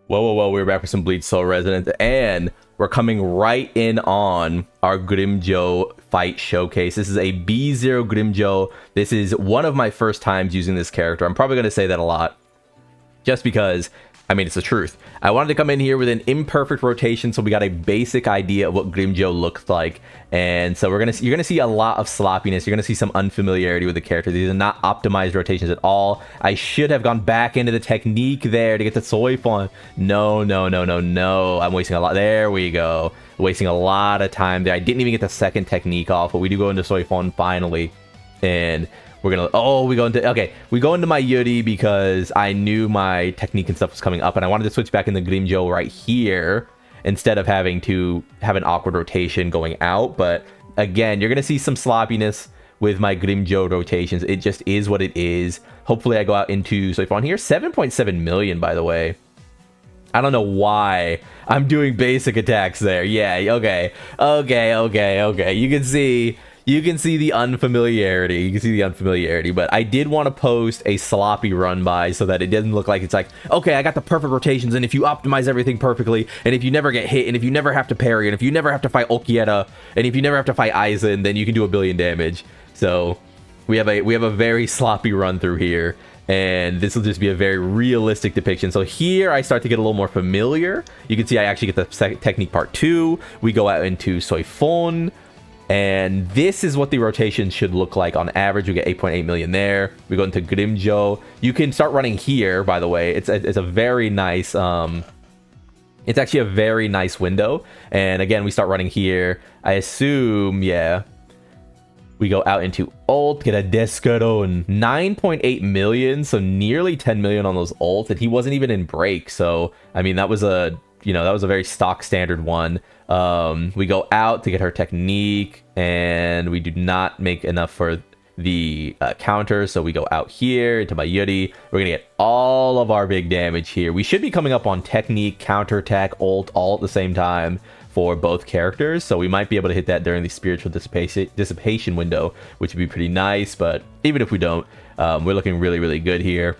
Whoa, we're back with some Bleach Soul Resonance, and we're coming right in on our GRIMMJOW fight showcase. This is a B0 GRIMMJOW. This is one of my first times using this character. I'm probably going to say that a lot, just because, I mean, it's the truth. I wanted to come in here with an imperfect rotation, so we got a basic idea of what GRIMMJOW looks like. And so you're gonna see a lot of sloppiness. You're gonna see some unfamiliarity with the character. These are not optimized rotations at all. I should have gone back into the technique there to get the Soi Fon. No. I'm wasting a lot. There we go. Wasting a lot of time there. I didn't even get the second technique off, but we do go into Soi Fon finally. And we're gonna, we go into Mayuri because I knew my technique and stuff was coming up, and I wanted to switch back into GRIMMJOW right here instead of having to have an awkward rotation going out. But again, you're gonna see some sloppiness with my GRIMMJOW rotations. It just is what it is. Hopefully I go out into Soi Fon here. 7.7 million, by the way. I don't know why I'm doing basic attacks there. Yeah, okay. You can see the unfamiliarity. But I did want to post a sloppy run by so that it doesn't look like it's like, okay, I got the perfect rotations, and if you optimize everything perfectly, and if you never get hit, and if you never have to parry, and if you never have to fight Okieta, and if you never have to fight Aizen, then you can do 1 billion damage. So we have a very sloppy run through here, and this will just be a very realistic depiction. So here I start to get a little more familiar. You can see I actually get the technique part 2. We go out into Soi Fon. And this is what the rotation should look like on average. We get 8.8 million there. We go into GRIMMJOW. You can start running here, by the way. It's a very nice, it's actually a very nice window. And again, we start running here. I assume, yeah, we go out into ult, get a Descaron. 9.8 million, so nearly 10 million on those ults. And he wasn't even in break. So, I mean, that was a very stock standard one. We go out to get her technique, and we do not make enough for the counter, so we go out here into Mayuri. We're gonna get all of our big damage here. We should be coming up on technique, counter attack, ult, all at the same time for both characters, so we might be able to hit that during the spiritual dissipation window, which would be pretty nice. But even if we don't, we're looking really good here.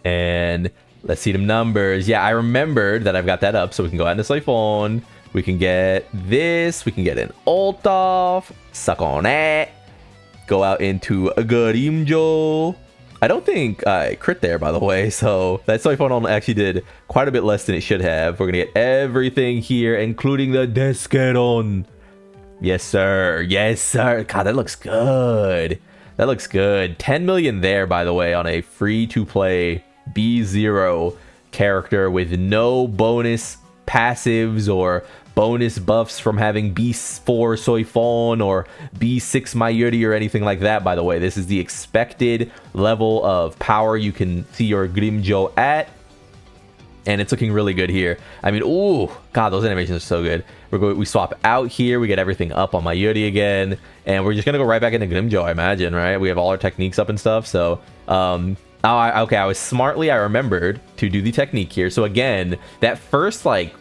And let's see them numbers. Yeah, I remembered that I've got that up, so we can go out into Soi Fon. We can get this. We can get an ult off. Suck on that. Go out into a GRIMMJOW. I don't think I crit there, by the way, so that Soi Fon actually did quite a bit less than it should have. We're going to get everything here, including the Descaron. Yes, sir. Yes, sir. God, that looks good. That looks good. 10 million there, by the way, on a free-to-play B0 character with no bonus passives or bonus buffs from having B4 Soi Fon or B6 Mayuri or anything like that. By the way, this is the expected level of power you can see your GRIMMJOW at, and it's looking really good here. I mean, ooh, God, those animations are so good. We swap out here, we get everything up on Mayuri again, and we're just gonna go right back into GRIMMJOW, I imagine, right? We have all our techniques up and stuff, so okay, I remembered to do the technique here. So again, that first like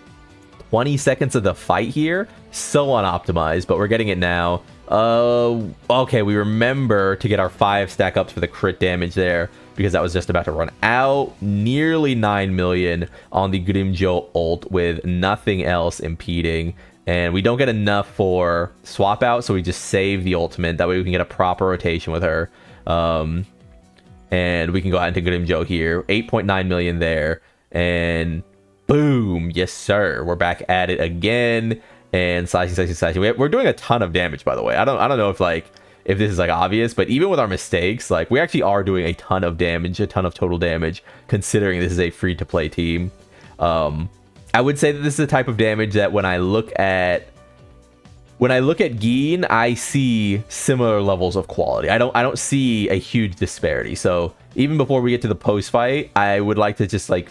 20 seconds of the fight here, so unoptimized, but we're getting it now. Okay, we remember to get our 5 stack ups for the crit damage there, because that was just about to run out. Nearly 9 million on the GRIMMJOW ult with nothing else impeding. And we don't get enough for swap out, so we just save the ultimate. That way we can get a proper rotation with her. And we can go out into GRIMMJOW here. 8.9 million there. And boom. Yes, sir. We're back at it again. And slicing. We're doing a ton of damage, by the way. I don't know if this is like obvious, but even with our mistakes, like we actually are doing a ton of damage, a ton of total damage, considering this is a free-to-play team. I would say that this is the type of damage that when I look at Geen, I see similar levels of quality. I don't see a huge disparity. So even before we get to the post fight, I would like to just like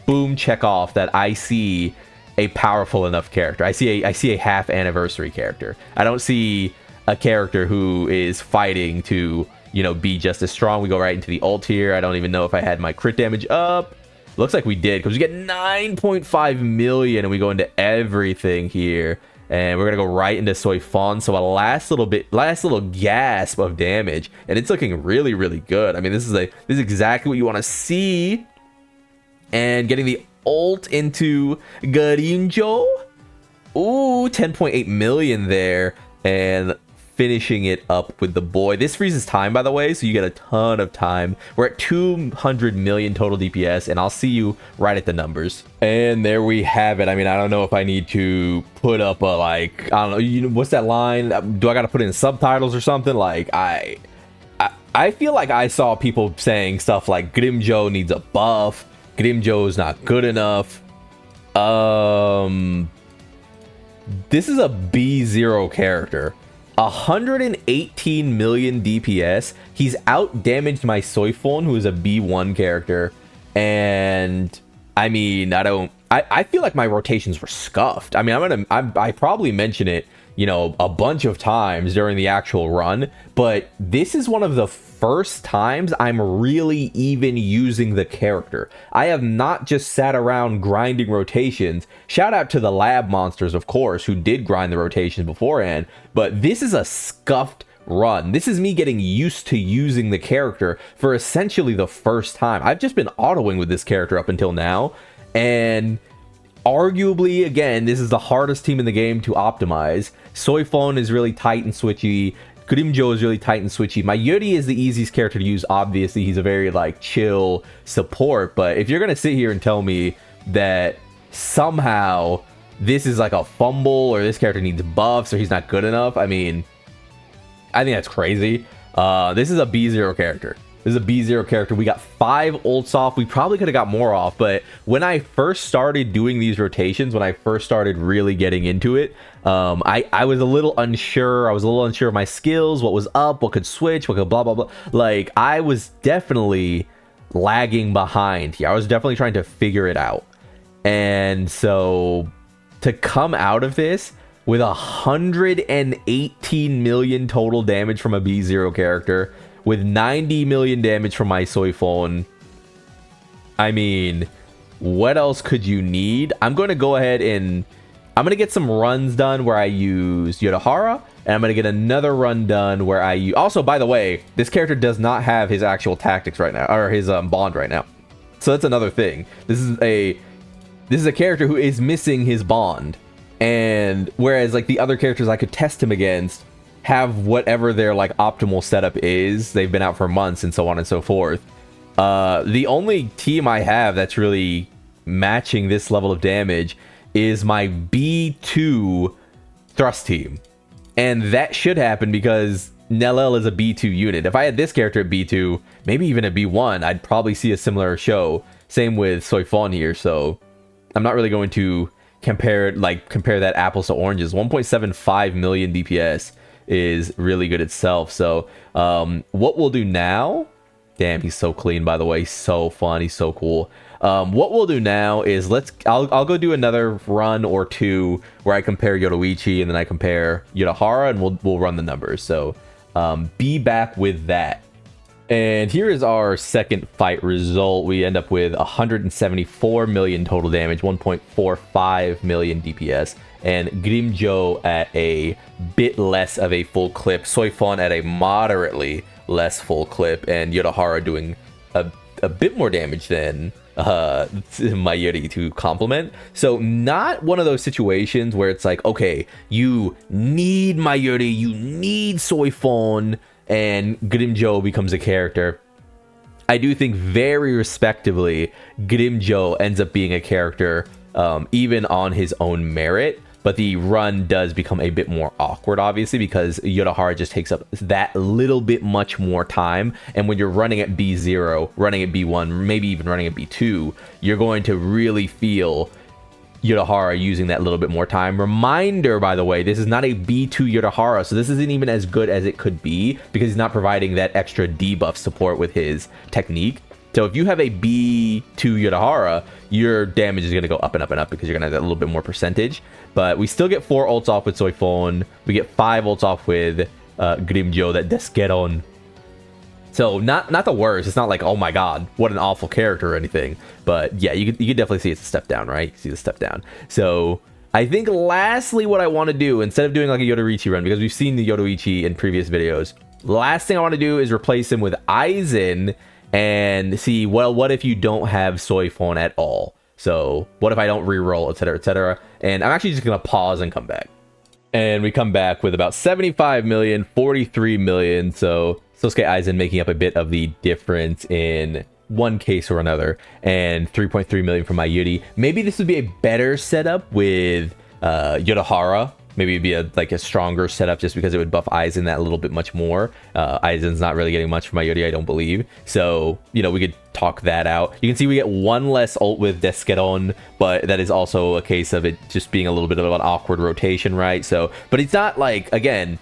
boom check off that I see a powerful enough character. I see a half anniversary character. I don't see a character who is fighting to, you know, be just as strong. We go right into the ult here. I don't even know if I had my crit damage up. Looks like we did, because we get 9.5 million and we go into everything here. And we're gonna go right into Soi Fon, so a last little gasp of damage, and it's looking really good. I mean, this is exactly what you want to see. And getting the ult into GRIMMJOW. Ooh, 10.8 million there. And finishing it up with the boy. This freezes time, by the way, so you get a ton of time. We're at 200 million total DPS, and I'll see you right at the numbers. And there we have it. I mean, I don't know if I need to put up a, like, I don't know, you know, what's that line? Do I got to put in subtitles or something? Like, I feel like I saw people saying stuff like GRIMMJOW needs a buff. GRIMMJOW is not good enough. This is a B0 character. 118 million DPS. He's out damaged my Soi Fon, who is a B1 character. And I mean, I feel like my rotations were scuffed. I mean, I probably mention it, you know, a bunch of times during the actual run, but this is one of the first times I'm really even using the character. I have not just sat around grinding rotations. Shout out to the lab monsters, of course, who did grind the rotations beforehand, but this is a scuffed run. This is me getting used to using the character for essentially the first time. I've just been autoing with this character up until now, and arguably, again, this is the hardest team in the game to optimize. Soi Fon is really tight and switchy. GRIMMJOW is really tight and switchy. Mayuri is the easiest character to use, obviously. He's a very, like, chill support. But if you're going to sit here and tell me that somehow this is like a fumble or this character needs buffs or he's not good enough, I mean, I think that's crazy. This is a B0 character. This is a B0 character. We got 5 ults off. We probably could have got more off, but when I first started doing these rotations, when I first started really getting into it, I was a little unsure. I was a little unsure of my skills, what was up, what could switch, what could blah, blah, blah. Like, I was definitely lagging behind here. I was definitely trying to figure it out. And so to come out of this with 118 million total damage from a B0 character, with 90 million damage from my Soi Fon, I mean, what else could you need? I'm going to go ahead and I'm going to get some runs done where I use Yodahara, and I'm going to get another run done where I use... Also, by the way, this character does not have his actual tactics right now, or his bond right now. So that's another thing. This is a character who is missing his bond. And whereas like the other characters I could test him against have whatever their like optimal setup is, they've been out for months and so on and so forth. The only team I have that's really matching this level of damage is my B2 thrust team. And that should happen because Nellel is a B2 unit. If I had this character at B2, maybe even at B1, I'd probably see a similar show. Same with Soi Fon here, so I'm not really going to compare that apples to oranges. 1.75 million DPS is really good itself. So what we'll do now, damn, he's so clean, by the way, so fun, he's so cool. What we'll do now is I'll go do another run or two where I compare Yoruichi and then I compare Yodahara, and we'll run the numbers. So be back with that. And here is our second fight result. We end up with 174 million total damage, 1.45 million DPS, and GRIMMJOW at a bit less of a full clip, Soi Fon at a moderately less full clip, and Yodahara doing a bit more damage than Mayuri to complement. So not one of those situations where it's like, okay, you need Mayuri, you need Soi Fon, and GRIMMJOW becomes a character. I do think very respectively, GRIMMJOW ends up being a character even on his own merit, but the run does become a bit more awkward, obviously, because Yodahara just takes up that little bit much more time, and when you're running at B0, running at B1, maybe even running at B2, you're going to really feel Yodahara using that little bit more time. Reminder, by the way, this is not a B2 Yodahara, so this isn't even as good as it could be because he's not providing that extra debuff support with his technique. So if you have a B2 Yodahara, your damage is going to go up and up and up because you're going to have that little bit more percentage. But we still get 4 ults off with Soi Fon. We get 5 ults off with GRIMMJOW, that Desqueron. So not the worst. It's not like, oh my god, what an awful character or anything. But yeah, you could definitely see it's a step down, right? You can see the step down. So I think lastly what I want to do, instead of doing like a Yoruichi run, because we've seen the Yoruichi in previous videos, last thing I want to do is replace him with Aizen and see, well, what if you don't have Soi Fon at all? So what if I don't reroll, etc., etc.? And I'm actually just gonna pause and come back. And we come back with about 75 million, 43 million. So Sosuke Aizen making up a bit of the difference in one case or another, and 3.3 million from Mayuri. Maybe this would be a better setup with Yodohara. Maybe it'd be a stronger setup just because it would buff Aizen that a little bit much more. Aizen's not really getting much from Mayuri, I don't believe. So, you know, we could talk that out. You can see we get one less ult with Desqueron, but that is also a case of it just being a little bit of an awkward rotation, right? So, but it's not like, again,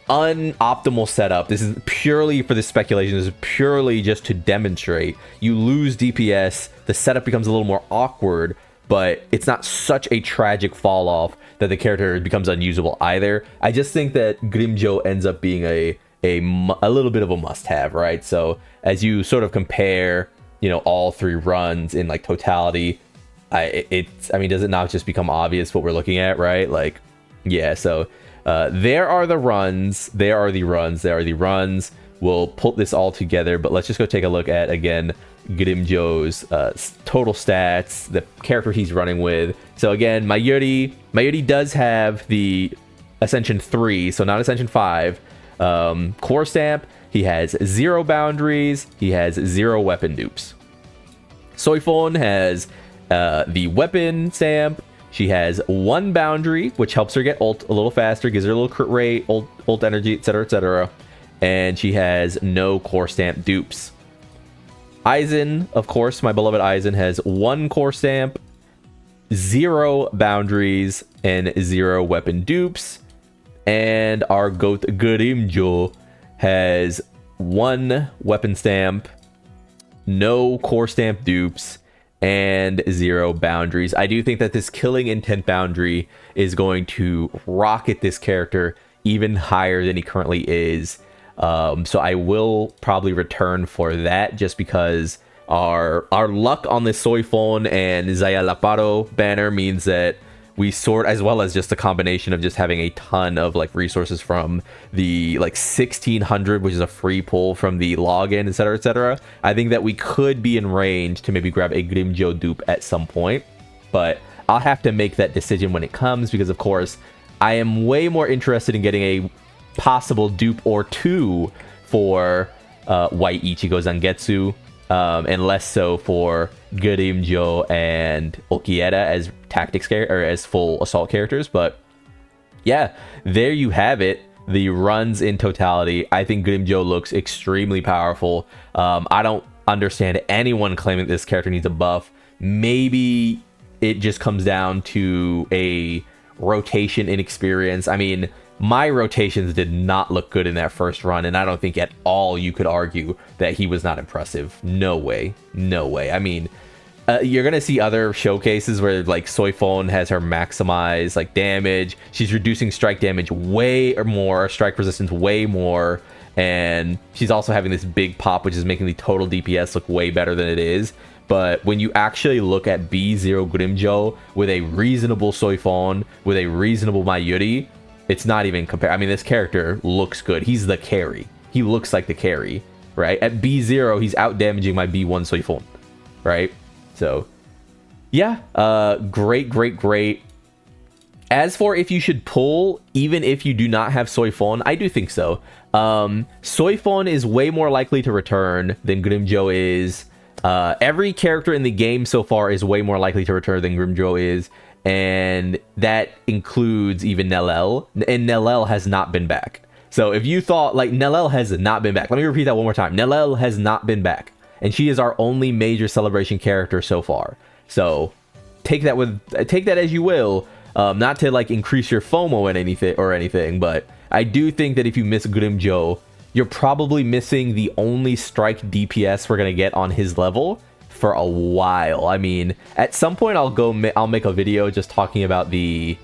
unoptimal setup. This is purely for the speculation. This is purely just to demonstrate. You lose DPS, the setup becomes a little more awkward, but it's not such a tragic fall off that the character becomes unusable either. I just think that GRIMMJOW ends up being a little bit of a must-have, right? So as you sort of compare, you know, all three runs in like totality, I mean, does it not just become obvious what we're looking at, right? Like, yeah. So there are the runs. There are the runs. There are the runs. We'll put this all together, but let's just go take a look at, again, GRIMMJOW's total stats, the character he's running with. So again, Mayuri does have the Ascension 3, so not Ascension 5. Core Stamp, he has 0 boundaries, he has 0 weapon dupes. Soi Fon has the weapon stamp, she has 1 boundary, which helps her get ult a little faster, gives her a little crit rate, ult energy, etc., etc. And she has no core stamp dupes. Aizen, of course, my beloved Aizen, has 1 core stamp, 0 boundaries, and 0 weapon dupes. And our GOAT GRIMMJOW has 1 weapon stamp, no core stamp dupes, and 0 boundaries. I do think that this killing intent boundary is going to rocket this character even higher than he currently is. So I will probably return for that, just because our luck on this Soi Fon and Zaya Laparo banner means that we sort, as well as just a combination of just having a ton of like resources from the like 1600, which is a free pull from the login, etc., etc. I think that we could be in range to maybe grab a GRIMMJOW dupe at some point, but I'll have to make that decision when it comes, because of course I am way more interested in getting a possible dupe or 2 for White Ichigo Zangetsu, and less so for GRIMMJOW and Okieta as tactics or as full assault characters. But yeah, there you have it. The runs in totality. I think GRIMMJOW looks extremely powerful. I don't understand anyone claiming this character needs a buff. Maybe it just comes down to a rotation inexperience. I mean, my rotations did not look good in that first run, and I don't think at all you could argue that he was not impressive. No way. No way. I mean, you're going to see other showcases where like Soi Fon has her maximize like damage. She's reducing strike damage way or more, strike resistance way more, and she's also having this big pop, which is making the total DPS look way better than it is. But when you actually look at B0 GRIMMJOW with a reasonable Soi Fon, with a reasonable Mayuri, it's not even compared. I mean, this character looks good. He's the carry. He looks like the carry, right? At B0, he's out damaging my B1 Soi Fon, right? So, yeah, great, great, great. As for if you should pull, even if you do not have Soi Fon, I do think so. Soi Fon is way more likely to return than GRIMMJOW is. Every character in the game so far is way more likely to return than GRIMMJOW is. And that includes even Nellel, and Nellel has not been back. So if you thought, like, Nellel has not been back, let me repeat that one more time. Nellel has not been back, and she is our only major celebration character so far. So take that as you will, not to like increase your FOMO or anything, but I do think that if you miss GRIMMJOW, you're probably missing the only strike DPS we're gonna get on his level for a while. I mean, at some point I'll make a video just talking about the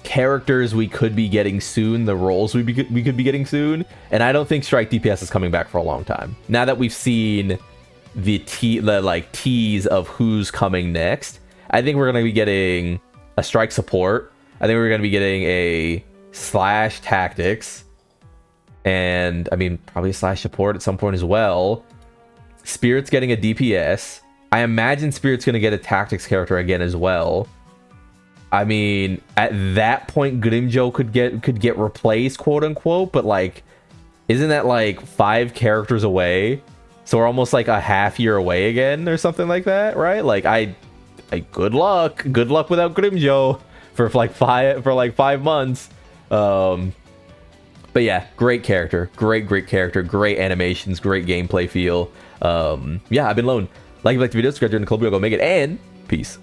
characters we could be getting soon, the roles we could be getting soon, and I don't think strike DPS is coming back for a long time. Now that we've seen the tease of who's coming next, I think we're gonna be getting a strike support. I think we're gonna be getting a slash tactics, and I mean probably a slash support at some point as well. Spirit's getting a DPS, I imagine Spirit's gonna get a tactics character again as well. I mean, at that point, GRIMMJOW could get replaced, quote unquote. But like, isn't that like 5 characters away? So we're almost like a half year away again, or something like that, right? Like, good luck without GRIMMJOW for like 5 months. But yeah, great character, great character, great animations, great gameplay feel. Yeah, I've been Lone. Like if you like the video, subscribe to the club, we'll go make it, and peace.